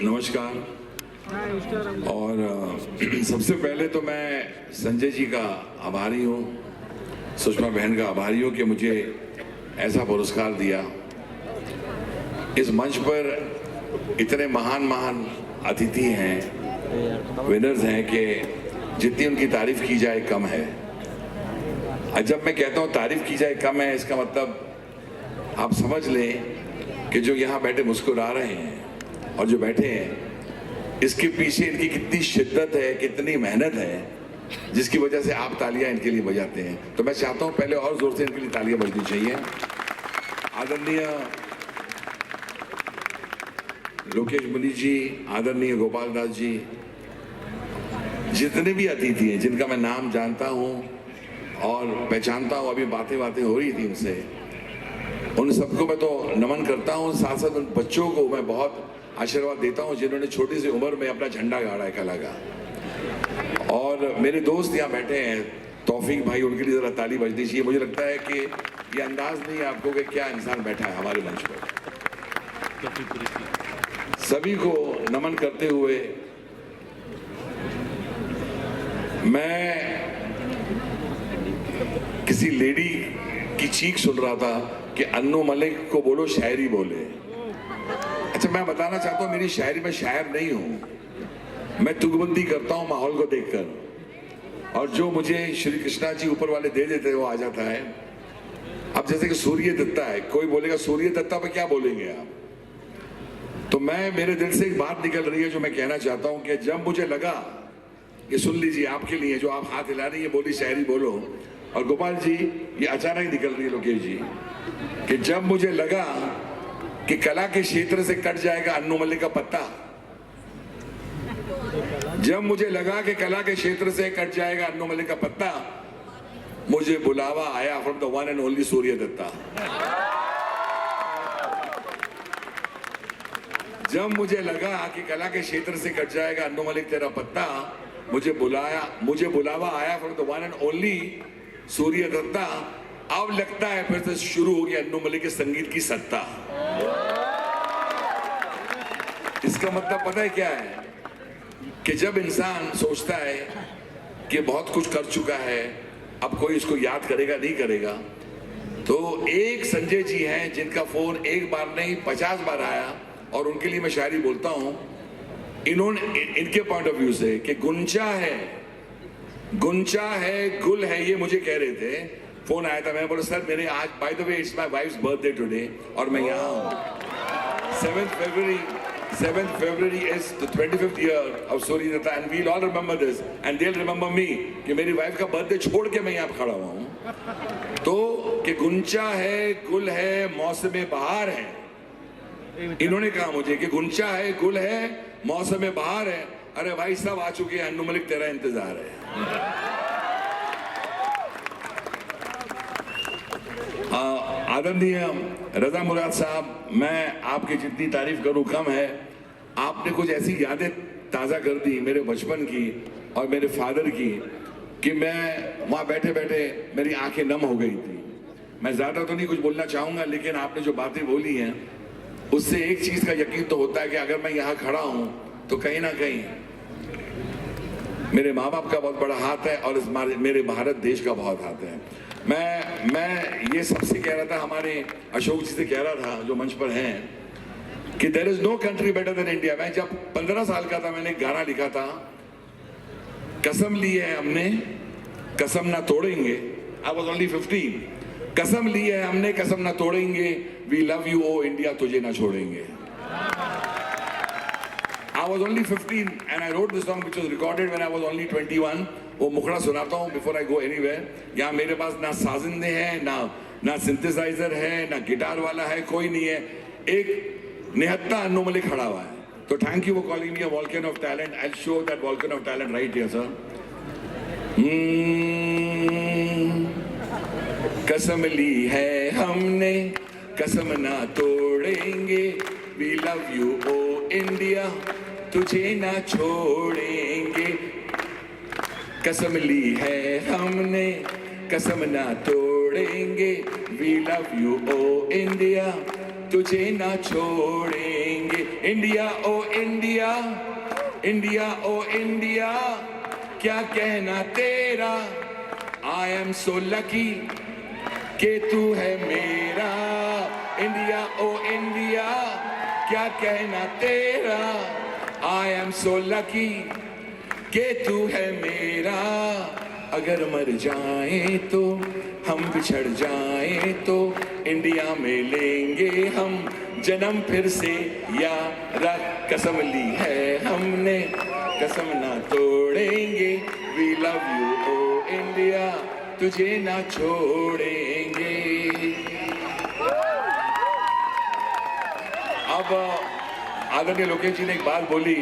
नमस्कार। और सबसे पहले तो मैं संजय जी का आभारी हूँ, सुषमा बहन का आभारी हूँ कि मुझे ऐसा पुरस्कार दिया। इस मंच पर इतने महान अतिथि हैं, विनर्स हैं कि जितनी उनकी तारीफ की जाए कम है। और जब मैं कहता हूँ तारीफ की जाए कम है, इसका मतलब आप समझ लें कि जो यहाँ बैठे मुस्कुरा रहे हैं और जो बैठे हैं, इसके पीछे इनकी कितनी शिद्दत है, कितनी मेहनत है, जिसकी वजह से आप तालियां इनके लिए बजाते हैं। तो मैं चाहता हूं पहले और जोर से इनके लिए तालियां बजनी चाहिए। आदरणीय लोकेश मुनि जी, आदरणीय गोपाल दास जी, जितने भी अतिथि हैं जिनका मैं नाम जानता हूं और पहचानता हूं, अभी बातें हो रही थी उनसे, उन सबको मैं तो नमन करता हूं। साथ साथ उन बच्चों को मैं बहुत आशीर्वाद देता हूं जिन्होंने छोटी सी उम्र में अपना झंडा गाड़ा है कला का। और मेरे दोस्त यहाँ बैठे हैं, तौफीक भाई, उनके लिए जरा ताली बजनी चाहिए। मुझे लगता है कि ये अंदाज नहीं है आपको कि क्या इंसान बैठा है हमारे मंच पर। सभी को नमन करते हुए मैं किसी लेडी की चीख सुन रहा था कि अन्नू मलिक को बोलो शायरी बोले। अच्छा, मैं बताना चाहता हूं मेरी शायरी में शायर नहीं हूं, मैं तुकबंदी करता हूं माहौल को देखकर, और जो मुझे श्री कृष्णा जी ऊपर वाले दे देते हैं वो आ जाता है। अब जैसे कि सूर्य दत्ता है, कोई बोलेगा सूर्य दत्ता पे क्या बोलेंगे आप, तो मेरे दिल से एक बात निकल रही है जो मैं कहना चाहता हूं कि जब मुझे लगा कि सुन लीजिए आपके लिए, जो आप हाथ हिला रही है बोली शायरी बोलो, और गोपाल जी ये अचानक निकल रही है लोकेश जी, कि जब मुझे लगा कि कला के क्षेत्र से कट जाएगा अन्नू मलिक का पत्ता, जब मुझे लगा कि कला के क्षेत्र से कट जाएगा अन्नू मलिक का पत्ता, मुझे बुलावा आया from the one and only Surya Datta. जब मुझे लगा कि कला के क्षेत्र से कट जाएगा अन्नू मलिक तेरा पत्ता, मुझे बुलावा आया from the one and only Surya Datta. अब लगता है फिर से शुरू हो गया अन्नू मलिक के संगीत की सत्ता। इसका मतलब पता है क्या है कि जब इंसान सोचता है कि बहुत कुछ कर चुका है, अब कोई इसको याद करेगा नहीं करेगा, तो एक संजय जी हैं जिनका फोन एक बार नहीं 50 बार आया, और उनके लिए मैं शायरी बोलता हूं। इनके पॉइंट ऑफ व्यू से कि गुंचा है गुल है, ये मुझे कह रहे थे। फोन आया था, मैं बोला सर मेरे आज by the way it's my wives birthday today और मैं यहाँ हूँ। 7th February is the 25th year of Surya Datta, and we'll all remember this and they'll remember me कि मेरी वाइफ का बर्थडे छोड़ के मैं यहाँ खड़ा हुआ हूँ। तो कि गुंचा है गुल है मौसम बहार है, इन्होंने कहा मुझे कि गुंचा है गुल है मौसम बहार है। अरे भाई सब आ चुके हैं, अन्नू मलिक तेरा इंतजार है। आदरणीय रजा मुराद साहब, मैं आपकी जितनी तारीफ करूं कम है। आपने कुछ ऐसी यादें ताज़ा कर दी मेरे बचपन की और मेरे फादर की कि मैं वहाँ बैठे बैठे मेरी आंखें नम हो गई थी। मैं ज़्यादा तो नहीं कुछ बोलना चाहूँगा, लेकिन आपने जो बातें बोली हैं उससे एक चीज़ का यकीन तो होता है कि अगर मैं यहाँ खड़ा हूँ तो कहीं ना कहीं मेरे माँ बाप का बहुत बड़ा हाथ है और मेरे भारत देश का बहुत हाथ है। मैं ये सबसे कह रहा था, हमारे अशोक जी से कह रहा था जो मंच पर हैं, कि there is no country better than India. मैं जब 15 साल का था मैंने एक गाना लिखा था, कसम ली है हमने कसम ना तोड़ेंगे। I was only 15। कसम ली है हमने कसम ना तोड़ेंगे, वी लव यू ओ इंडिया तुझे ना छोड़ेंगे। I was only 15 and I wrote this song which was recorded when I was only 21. वो मुखड़ा सुनाता हूँ before I go anywhere। यहाँ मेरे पास ना साजिंदे हैं, ना सिंथेसाइजर है, ना गिटार वाला है, कोई नहीं है, एक निहत्ता अन्नू मलिक खड़ा हुआ है। तो thank you for calling me a volcano of talent. I will show that volcano of talent right here sir. कसम ली है हमने कसम ना तोड़ेंगे, वी लव यू ओ इंडिया तुझे ना छोड़ेंगे। कसम ली है हमने कसम ना तोड़ेंगे, वी लव यू ओ इंडिया तुझे ना छोड़ेंगे। इंडिया ओ इंडिया, इंडिया ओ इंडिया, क्या कहना तेरा। आई एम सो लकी कि तू है मेरा। इंडिया ओ इंडिया, क्या कहना तेरा। आई एम सो लकी कि तू है मेरा। अगर मर जाए तो हम बिछड़ जाए तो इंडिया में लेंगे हम जन्म फिर से यारा। कसम ली है हमने, कसम ना तोड़ेंगे। वी लव यू ओ इंडिया, तुझे ना छोड़ेंगे। अब आदरणीय लोकेश जी ने एक बात बोली